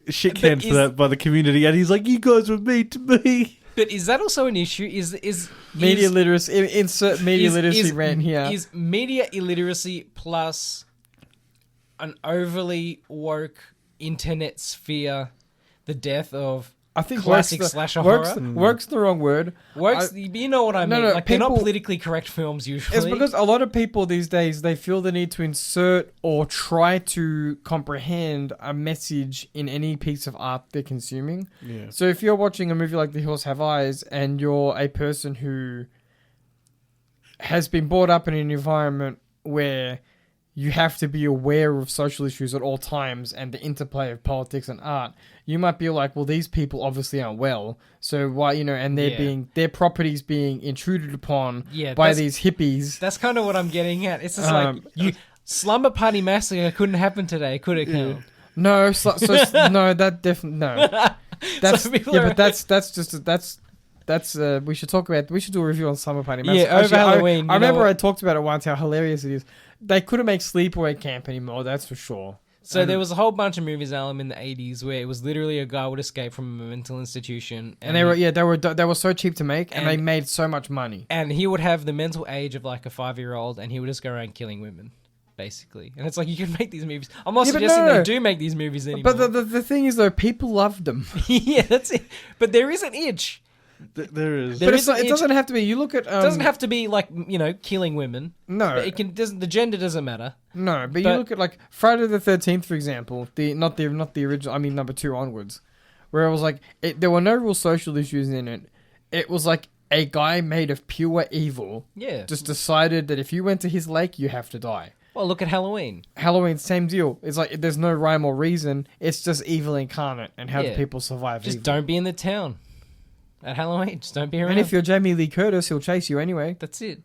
shit canned for that by the community, and he's like, "You guys were mean to me." But is that also an issue? Is media literacy? Insert media literacy rant here. Is media illiteracy plus an overly woke internet sphere the death of I think classic slasher horror? Works the wrong word. You know what I mean? No, like they're not politically correct films usually. It's because a lot of people these days, they feel the need to insert or try to comprehend a message in any piece of art they're consuming. Yeah. So if you're watching a movie like The Hills Have Eyes and you're a person who has been brought up in an environment where you have to be aware of social issues at all times and the interplay of politics and art, you might be like, well, these people obviously aren't well, so why, and their properties being intruded upon by these hippies. That's kind of what I'm getting at. It's just like, Slumber Party Massacre couldn't happen today, could it, Cal? No, no, that definitely, no. That's, we should talk about, we should do a review on Slumber Party Massacre. Yeah, over Halloween. I remember I talked about it once, how hilarious it is. They couldn't make Sleepaway Camp anymore, that's for sure. So there was a whole bunch of movies, Alan, in the 80s where it was literally a guy would escape from a mental institution. And they were so cheap to make, and they made so much money. And he would have the mental age of like a 5-year-old, and he would just go around killing women, basically. And it's like, you can make these movies. I'm not suggesting they do make these movies anymore. But the thing is, though, people loved them. Yeah, that's it. But there is an itch. There is. But it doesn't have to be. You look at. It doesn't have to be like, killing women. No. But the gender doesn't matter. No, but you look at like Friday the 13th, for example. Not the original. I mean, number 2 onwards, where it was like there were no real social issues in it. It was like a guy made of pure evil. Yeah. Just decided that if you went to his lake, you have to die. Well, look at Halloween. Halloween, same deal. It's like there's no rhyme or reason. It's just evil incarnate, and how do people survive? Just evil? don't be in the town at Halloween. Just don't be around. And if you're Jamie Lee Curtis, he'll chase you anyway. That's it.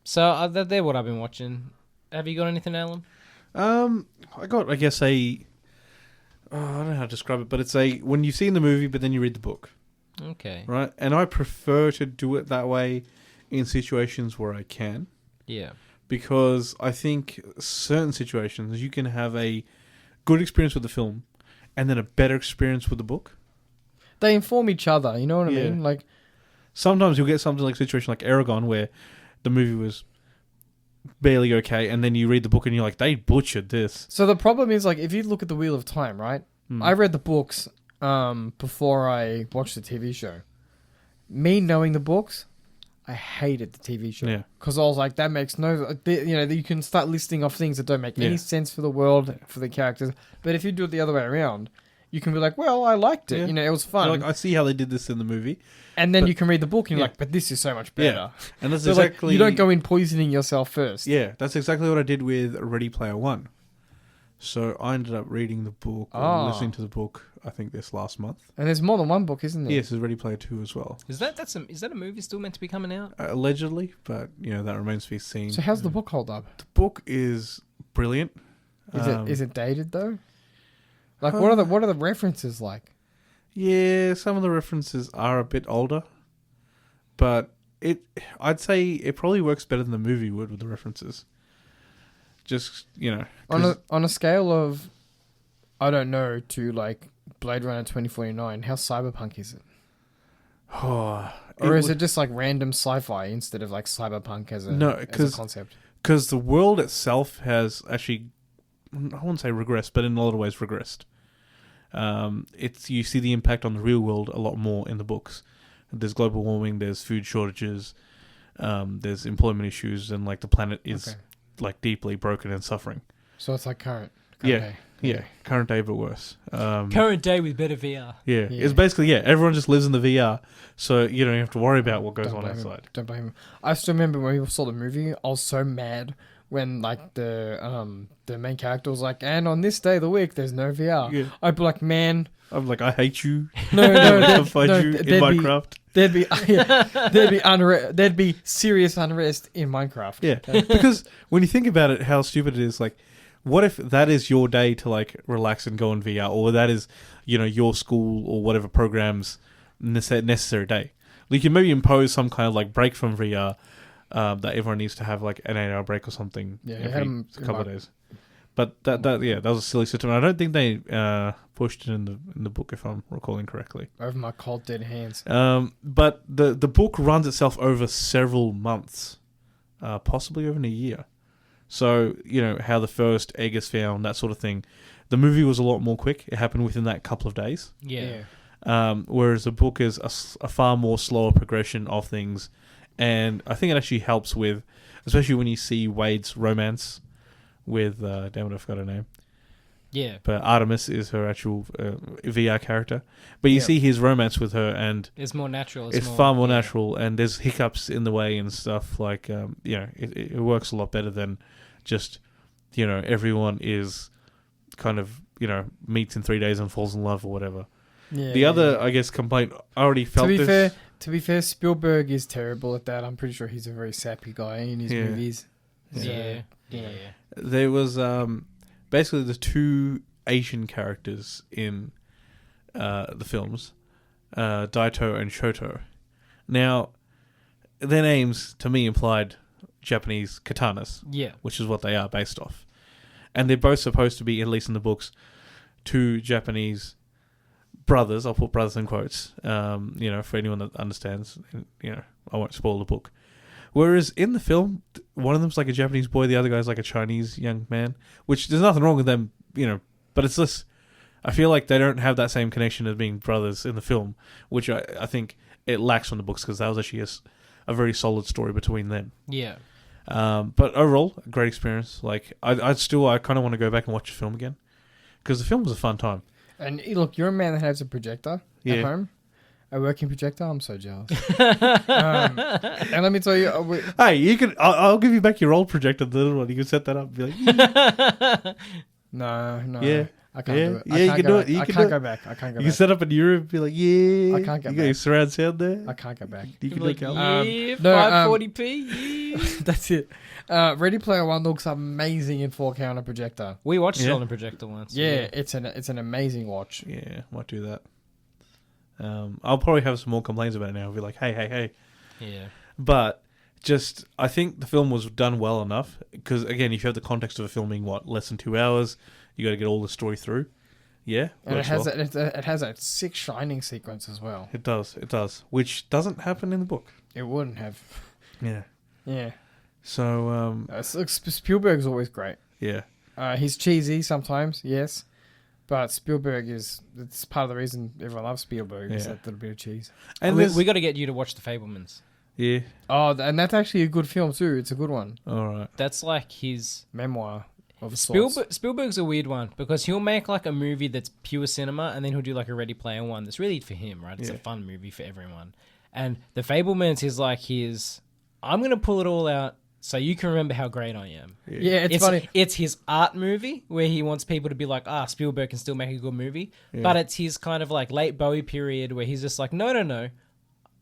So they're what I've been watching. Have you got anything, Alan? I got, I guess, I don't know how to describe it, but it's when you see in the movie, but then you read the book. Okay. Right? And I prefer to do it that way in situations where I can. Yeah. Because I think certain situations you can have a good experience with the film and then a better experience with the book. They inform each other, you know what I mean? Like, sometimes you'll get something like a situation like Aragon where the movie was barely okay, and then you read the book and you're like, they butchered this. So the problem is, like, if you look at the Wheel of Time, right? I read the books before I watched the TV show. Me knowing the books, I hated the TV show. Yeah. Because I was like, that makes no... you can start listing off things that don't make any sense for the world, for the characters. But if you do it the other way around, you can be like, well, I liked it. Yeah. It was fun. You're like, I see how they did this in the movie. And then you can read the book and you're like, but this is so much better. Yeah. And that's so exactly... Like, you don't go in poisoning yourself first. Yeah, that's exactly what I did with Ready Player One. So I ended up reading the book, or listening to the book, I think this last month. And there's more than one book, isn't there? Yes, there's Ready Player 2 as well. Is that a movie still meant to be coming out? Allegedly, but that remains to be seen. So how's the book hold up? The book is brilliant. Is it dated though? Like, what are the references like? Yeah, some of the references are a bit older, but I'd say it probably works better than the movie would with the references. Just, on a scale of, I don't know, to like Blade Runner 2049, how cyberpunk is it? Or is it just like random sci-fi instead of like cyberpunk as a concept? Because the world itself has actually, I wouldn't say regressed, but in a lot of ways regressed. You see the impact on the real world a lot more in the books. There's global warming, there's food shortages, there's employment issues, and like the planet is like deeply broken and suffering. So it's like current day. Yeah, yeah, current day but worse. Current day with better VR. Yeah, it's basically everyone just lives in the VR, so you don't have to worry about what goes on outside. Don't blame him. I still remember when we saw the movie, I was so mad when like the main character was like, and on this day of the week there's no VR. Yeah. I'd be like, man, I'm like, I hate you. I'll find you in Minecraft. There'd be serious unrest in Minecraft. Yeah, because when you think about it, how stupid it is. Like, what if that is your day to like relax and go in VR, or that is your school or whatever program's necessary day? You can maybe impose some kind of like break from VR that everyone needs to have like an 8-hour break or something every couple of days. But that was a silly system. I don't think they pushed it in the book, if I'm recalling correctly. Over my cold dead hands. But the book runs itself over several months, possibly over a year. So how the first egg is found, that sort of thing. The movie was a lot more quick. It happened within that couple of days. Yeah. Whereas the book is a far more slower progression of things, and I think it actually helps with, especially when you see Wade's romance with damn it, I forgot her name. Yeah. But Artemis is her actual VR character. But you see his romance with her, and It's more natural. it's far more natural, and there's hiccups in the way and stuff. Like, it works a lot better than just, everyone is kind of, meets in 3 days and falls in love or whatever. Yeah, The other, I guess, complaint, I already felt To be fair, Spielberg is terrible at that. I'm pretty sure he's a very sappy guy in his movies. So, There was basically the two Asian characters in the films, Daito and Shoto. Now, their names, to me, implied Japanese katanas, which is what they are based off. And they're both supposed to be, at least in the books, two Japanese brothers. I'll put brothers in quotes, for anyone that understands. I won't spoil the book. Whereas in the film, one of them's like a Japanese boy, the other guy's like a Chinese young man, which there's nothing wrong with them, but it's just, I feel like they don't have that same connection as being brothers in the film, which I think it lacks from the books, because that was actually a very solid story between them. Yeah. But overall, a great experience. Like, I kind of want to go back and watch the film again, because the film was a fun time. And look, you're a man that has a projector at home. A working projector. I'm so jealous. And let me tell you, hey, you can. I'll give you back your old projector, the little one. You can set that up. And be like, no, yeah, I can't do it. Yeah, you can do it. I can't go back. I can't go back. You can set up in Europe. Be like, yeah, I can't go you back. got your surround sound there. I can't go back. You can like, do it. yeah, 540p. That's it. Ready Player One looks amazing in 4K on a projector. We watched it on a projector once. Yeah, it's an amazing watch. Yeah, might do that. I'll probably have some more complaints about it now. I'll be like, hey. Yeah. But just, I think the film was done well enough, because again, if you have the context of a film being less than 2 hours, you got to get all the story through. Yeah, and it has a sick shining sequence as well. It does, which doesn't happen in the book. It wouldn't have. Yeah. So Spielberg's always great. Yeah. He's cheesy sometimes, yes. But Spielberg it's part of the reason everyone loves Spielberg, is that little bit of cheese. And we got to get you to watch The Fabelmans. Yeah. Oh, and that's actually a good film too. It's a good one. All right. That's like his memoir of Spielberg's a weird one, because he'll make like a movie that's pure cinema, and then he'll do like a Ready Player One that's really for him, right? It's a fun movie for everyone. And The Fabelmans is like I'm going to pull it all out so you can remember how great I am. Yeah, it's funny. It's his art movie where he wants people to be like, Spielberg can still make a good movie. Yeah. But it's his kind of like late Bowie period where he's just like, no.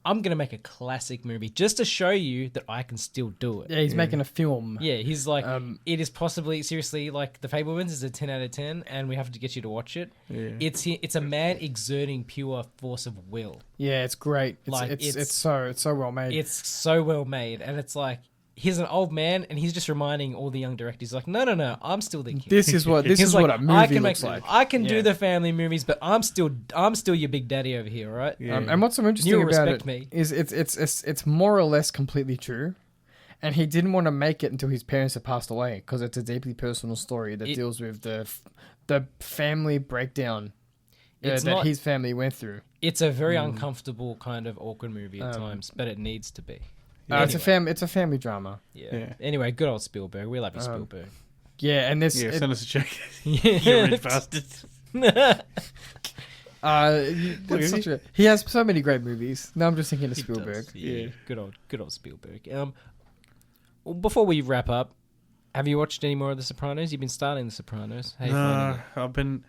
I'm going to make a classic movie just to show you that I can still do it. Yeah, he's making a film. Yeah, he's like, it is possibly, seriously, like, The Fabelmans is a 10 out of 10, and we have to get you to watch it. Yeah. It's a man exerting pure force of will. Yeah, it's great. It's so well made. It's so well made, and it's like, he's an old man, and he's just reminding all the young directors, like, no, I'm still the king. This is what a movie looks like. I can do the family movies, but I'm still your big daddy over here, right? Yeah. And what's so interesting about it is it's more or less completely true, and he didn't want to make it until his parents had passed away, because it's a deeply personal story that deals with the family breakdown that his family went through. It's a very uncomfortable kind of awkward movie at times, but it needs to be. Yeah. It's a family drama. Yeah. Anyway, good old Spielberg. We love you, Spielberg. Yeah, and this. Yeah, send us a check. You rich bastards. He has so many great movies. Now I'm just thinking of Spielberg. Yeah, good old Spielberg. Before we wrap up, have you watched any more of The Sopranos? You've been starting The Sopranos. No, I've been.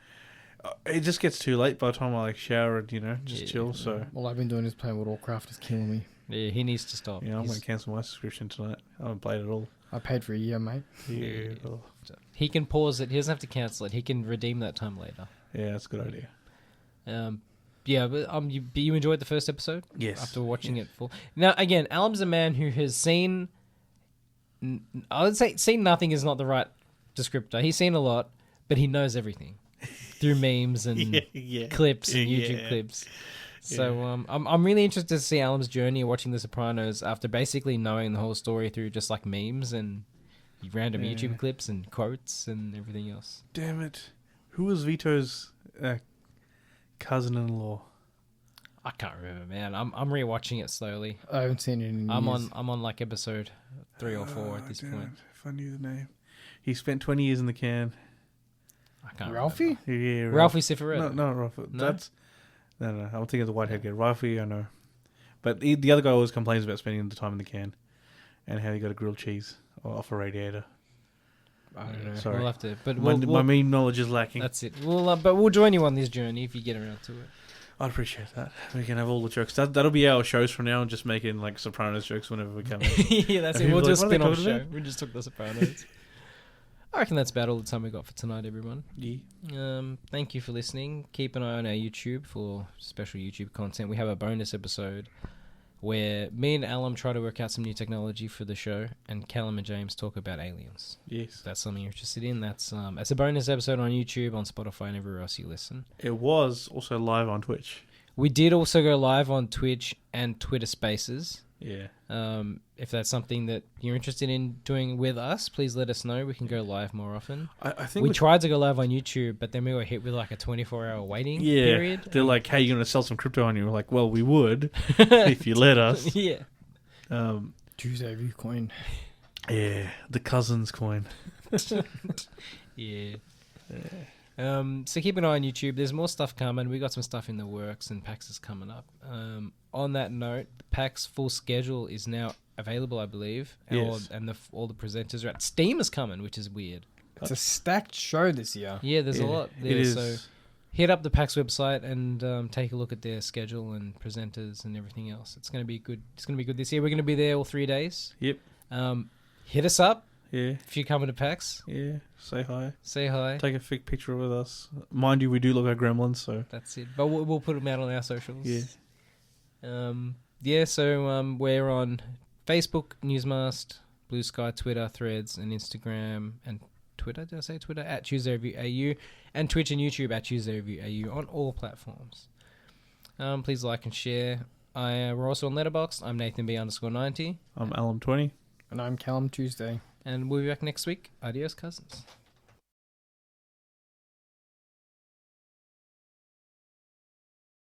It just gets too late by the time I shower and just chill. So all I've been doing is playing World of Warcraft. It's killing me. Yeah, he needs to stop. Yeah, I'm going to cancel my subscription tonight. I haven't played it all. I paid for a year, mate. Yeah. He can pause it. He doesn't have to cancel it. He can redeem that time later. Yeah, that's a good idea. But you enjoyed the first episode? Yes. After watching it full. Now, again, Alam's a man who has seen... I would say seen nothing is not the right descriptor. He's seen a lot, but he knows everything. Through memes and clips and YouTube clips. So I'm really interested to see Alam's journey watching The Sopranos after basically knowing the whole story through just like memes and random YouTube clips and quotes and everything else. Damn it. Who was Vito's cousin-in-law? I can't remember, man. I'm rewatching it slowly. I haven't seen it in years. I'm on like episode 3 or 4 at this point. If I knew the name. He spent 20 years in the can. I can't Ralphie? Yeah, Ralphie Cifaretto. No, Ralphie. No? That's no. I'm thinking of the white-haired guy. Ralphie, I know. But the other guy always complains about spending the time in the can, and how he got a grilled cheese off a radiator. I don't know. Sorry. We'll have to. But My meme knowledge is lacking. that's it. But we'll join you on this journey if you get around to it. I'd appreciate that. We can have all the jokes. That'll be our shows from now, and just making like Sopranos jokes whenever we come in. Yeah, that's And it. We'll people do a are like, "What are they spin-off talking show. about?" We just took the Sopranos. I reckon that's about all the time we got for tonight, everyone. Yeah. Thank you for listening. Keep an eye on our YouTube for special YouTube content. We have a bonus episode where me and Alum try to work out some new technology for the show, and Callum and James talk about aliens. Yes. If that's something you're interested in. That's a bonus episode on YouTube, on Spotify, and everywhere else you listen. It was also live on Twitch. We did also go live on Twitch and Twitter Spaces. Yeah. If that's something that you're interested in doing with us, please let us know. We can go live more often. I think We tried to go live on YouTube, but then we were hit with like a 24-hour waiting period. They're like, "Hey, you're going to sell some crypto on you?" We're like, "Well, we would if you let us." Yeah. Tuesday View Coin. Yeah, the cousins coin. Yeah. So keep an eye on YouTube. There's more stuff coming. We got some stuff in the works, and PAX is coming up. On that note, PAX full schedule is now available, I believe. Yes. And all the presenters are at. Steam is coming, which is weird. It's a stacked show this year. Yeah, there's a lot there. It is. So hit up the PAX website and take a look at their schedule and presenters and everything else. It's going to be good. It's going to be good this year. We're going to be there all 3 days. Yep. Hit us up Yeah. if you're coming to PAX. Yeah. Say hi. Say hi. Take a fake picture with us. Mind you, we do look like gremlins, so. That's it. But we'll put them out on our socials. Yeah. So we're on Facebook, Newsmast, Blue Sky, Twitter, Threads, and Instagram, and Twitter. Did I say Twitter? At Tuesday Review AU, and Twitch and YouTube at Tuesday Review AU on all platforms. Please like and share. We're also on Letterboxd. I'm Nathan B_90. I'm Alum20. And I'm Callum Tuesday. And we'll be back next week. Adios, cousins.